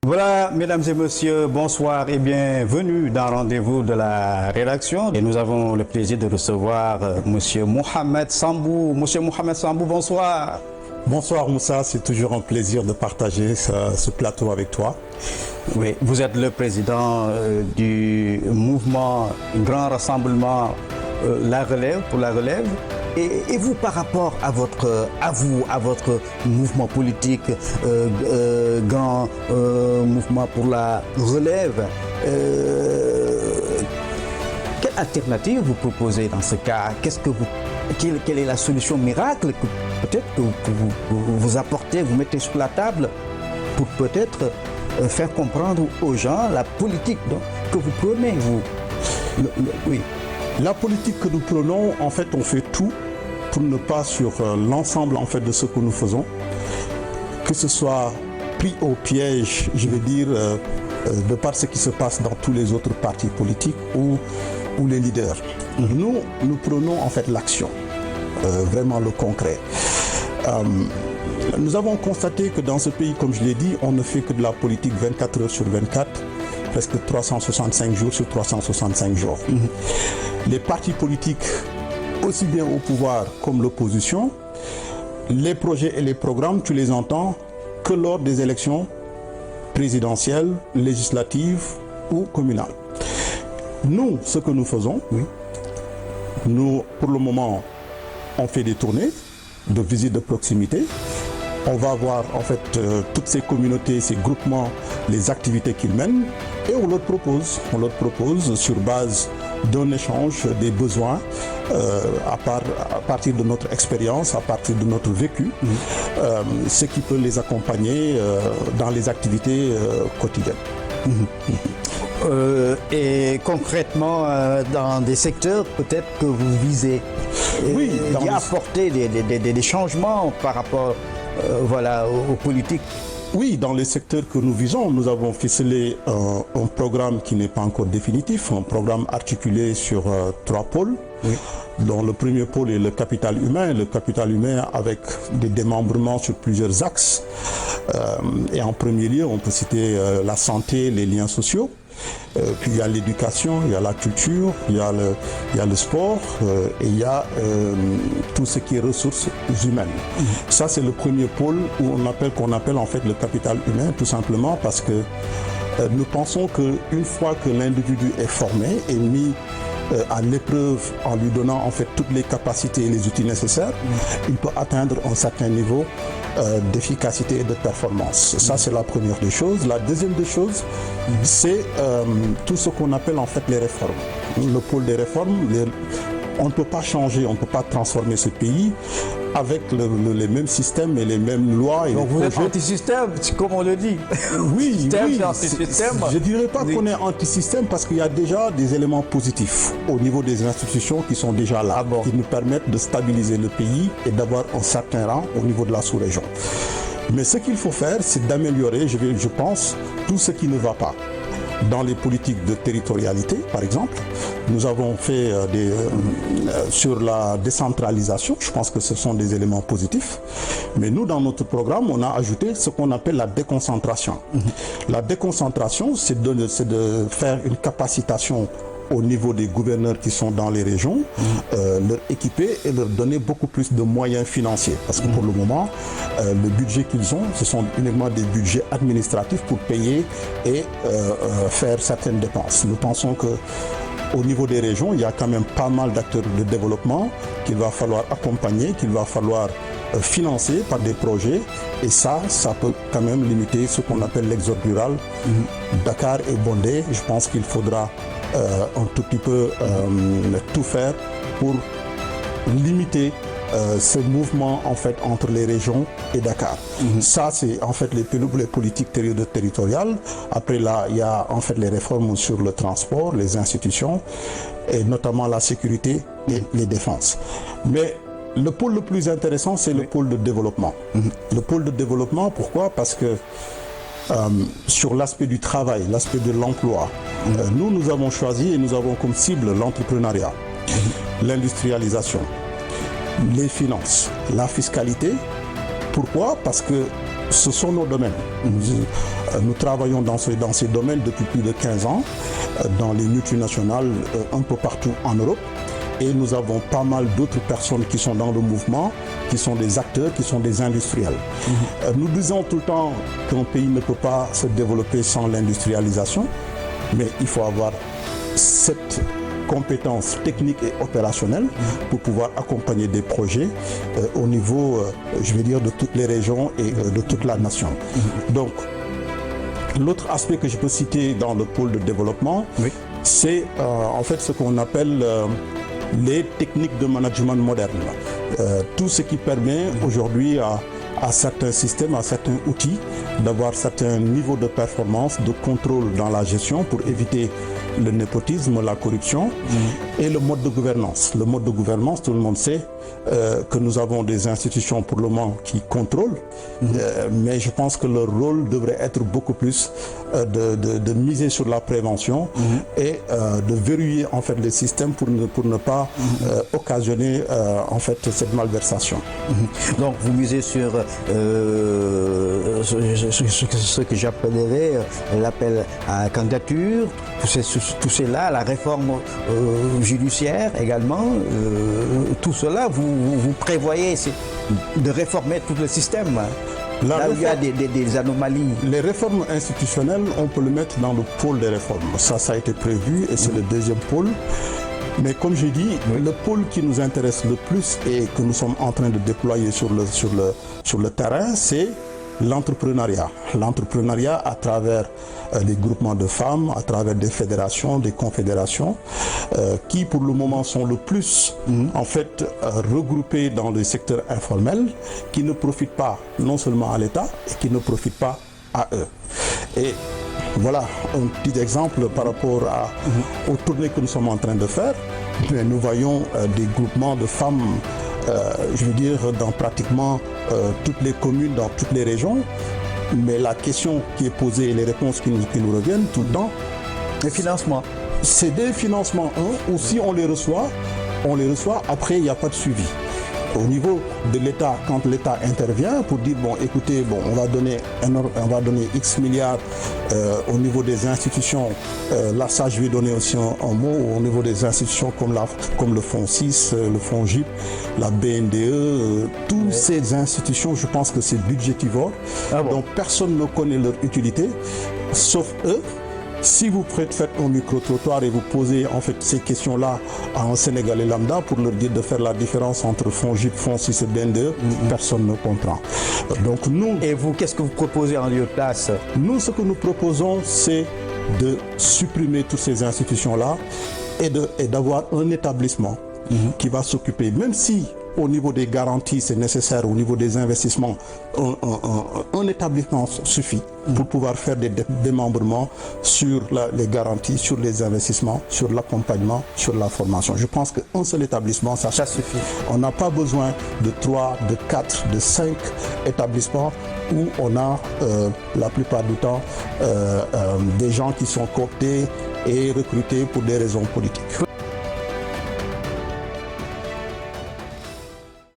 Voilà, mesdames et messieurs, bonsoir et bienvenue dans Rendez-vous de la rédaction. Et nous avons le plaisir de recevoir monsieur Mohamed Sambou. Monsieur Mohamed Sambou, bonsoir. Bonsoir Moussa, c'est toujours un plaisir de partager ce plateau avec toi. Oui, vous êtes le président du mouvement Grand Rassemblement La Relève, pour la Relève. Et vous, par rapport à votre mouvement politique, Grand Mouvement pour la Relève, quelle alternative vous proposez dans ce cas? Quelle est la solution miracle que peut-être que vous apportez, vous mettez sur la table pour peut-être faire comprendre aux gens la politique que vous prenez, vous? Oui. La politique que nous prenons, en fait, on fait tout pour ne pas sur l'ensemble en fait de ce que nous faisons, que ce soit pris au piège, je veux dire, de par ce qui se passe dans tous les autres partis politiques ou les leaders. Nous prenons en fait l'action, vraiment le concret. Nous avons constaté que dans ce pays, comme je l'ai dit, on ne fait que de la politique 24 heures sur 24, presque 365 jours sur 365 jours. Les partis politiques, aussi bien au pouvoir comme l'opposition, les projets et les programmes, tu les entends que lors des élections présidentielles, législatives ou communales. Nous, ce que nous faisons, nous, pour le moment, on fait des tournées de visites de proximité. On va voir en fait toutes ces communautés, ces groupements, les activités qu'ils mènent et on leur propose sur base d'un échange des besoins à partir de notre expérience, à partir de notre vécu, ce qui peut les accompagner dans les activités quotidiennes. Et concrètement, dans des secteurs peut-être que vous visez, d'y apporter des changements par rapport aux politiques. Oui, dans les secteurs que nous visons, nous avons ficelé un programme qui n'est pas encore définitif, un programme articulé sur 3 pôles, dont le premier pôle est le capital humain avec des démembrements sur plusieurs axes. Et en premier lieu, on peut citer la santé, les liens sociaux. Puis il y a l'éducation, il y a la culture, il y a le sport et il y a tout ce qui est ressources humaines. Ça c'est le premier pôle qu'on appelle en fait le capital humain, tout simplement parce que nous pensons qu'une fois que l'individu est formé et mis à l'épreuve en lui donnant en fait toutes les capacités et les outils nécessaires, il peut atteindre un certain niveau d'efficacité et de performance. Ça c'est la première des choses. La deuxième des choses, c'est tout ce qu'on appelle en fait les réformes. Le pôle des réformes, on ne peut pas changer, on ne peut pas transformer ce pays avec les mêmes systèmes et les mêmes lois. Donc vous êtes anti-système, comme on le dit. Oui, anti-système. Je ne dirais pas qu'on est anti-système parce qu'il y a déjà des éléments positifs au niveau des institutions qui sont déjà là, qui nous permettent de stabiliser le pays et d'avoir un certain rang au niveau de la sous-région. Mais ce qu'il faut faire, c'est d'améliorer, je pense, tout ce qui ne va pas. Dans les politiques de territorialité, par exemple, nous avons fait sur la décentralisation, je pense que ce sont des éléments positifs, mais nous, dans notre programme, on a ajouté ce qu'on appelle la déconcentration. La déconcentration, c'est de faire une capacitation au niveau des gouverneurs qui sont dans les régions, leur équiper et leur donner beaucoup plus de moyens financiers. Parce que pour le moment, le budget qu'ils ont, ce sont uniquement des budgets administratifs pour payer et faire certaines dépenses. Nous pensons qu'au niveau des régions, il y a quand même pas mal d'acteurs de développement qu'il va falloir accompagner, qu'il va falloir financer par des projets. Et ça peut quand même limiter ce qu'on appelle l'exode rural. Dakar est bondé, je pense qu'il faudra un tout petit peu tout faire pour limiter ce mouvement en fait entre les régions et Dakar. Ça c'est en fait les politiques territoriales. Après là il y a en fait les réformes sur le transport, les institutions et notamment la sécurité et les défenses. Mais le pôle le plus intéressant c'est le pôle de développement. Le pôle de développement, pourquoi? Parce que sur l'aspect du travail, l'aspect de l'emploi, nous avons choisi et nous avons comme cible l'entrepreneuriat, l'industrialisation, les finances, la fiscalité. Pourquoi? Parce que ce sont nos domaines. Nous travaillons dans ces domaines depuis plus de 15 ans, dans les multinationales un peu partout en Europe. Et nous avons pas mal d'autres personnes qui sont dans le mouvement, qui sont des acteurs, qui sont des industriels. Nous disons tout le temps qu'un pays ne peut pas se développer sans l'industrialisation, mais il faut avoir cette compétences techniques et opérationnelles pour pouvoir accompagner des projets au niveau, je vais dire, de toutes les régions et de toute la nation. Donc, l'autre aspect que je peux citer dans le pôle de développement, c'est en fait ce qu'on appelle les techniques de management moderne. Tout ce qui permet aujourd'hui à certains systèmes, à certains outils, d'avoir certains niveaux de performance, de contrôle dans la gestion pour éviter le népotisme, la corruption et le mode de gouvernance. Le mode de gouvernance, tout le monde sait que nous avons des institutions pour le moment qui contrôlent, mais je pense que leur rôle devrait être beaucoup plus de miser sur la prévention et de verrouiller en fait les systèmes pour ne pas occasionner en fait cette malversation. Donc vous misez sur ce que j'appellerais l'appel à candidature, tout cela, la réforme judiciaire également, tout cela, vous prévoyez de réformer tout le système. Là où il y a des anomalies. Les réformes institutionnelles, on peut le mettre dans le pôle des réformes. Ça a été prévu et c'est le deuxième pôle. Mais comme j'ai dit, le pôle qui nous intéresse le plus et que nous sommes en train de déployer sur le terrain, c'est l'entrepreneuriat. L'entrepreneuriat à travers les groupements de femmes, à travers des fédérations, des confédérations, qui pour le moment sont le plus en fait regroupés dans le secteur informel, qui ne profitent pas non seulement à l'État, et qui ne profitent pas à eux. Et voilà un petit exemple par rapport aux tournées que nous sommes en train de faire. Mais nous voyons des groupements de femmes, je veux dire, dans pratiquement toutes les communes, dans toutes les régions. Mais la question qui est posée et les réponses qui nous reviennent tout le temps, les financements. C'est des financements, ou si on les reçoit, après il n'y a pas de suivi. Au niveau de l'État, quand l'État intervient pour dire bon, écoutez, bon, on va donner X milliards au niveau des institutions. Là, ça, je vais donner aussi un mot au niveau des institutions comme le Fonds 6, le Fonds GIP, la BNDE, toutes ces institutions, je pense que c'est budgétivore. Donc personne ne connaît leur utilité, sauf eux. Si vous faites un micro-trottoir et vous posez en fait ces questions-là à un Sénégalais lambda pour leur dire de faire la différence entre Fonds GIP, Fonds 6 et BNDE, personne ne comprend. Donc nous... Et vous, qu'est-ce que vous proposez en lieu de place? Nous, ce que nous proposons, c'est de supprimer toutes ces institutions-là et d'avoir un établissement qui va s'occuper, même si au niveau des garanties c'est nécessaire, au niveau des investissements, un établissement suffit pour pouvoir faire des démembrements sur les garanties, sur les investissements, sur l'accompagnement, sur la formation. Je pense qu'un seul établissement, ça suffit. On n'a pas besoin de 3, de 4, de 5 établissements où on a la plupart du temps des gens qui sont cooptés et recrutés pour des raisons politiques.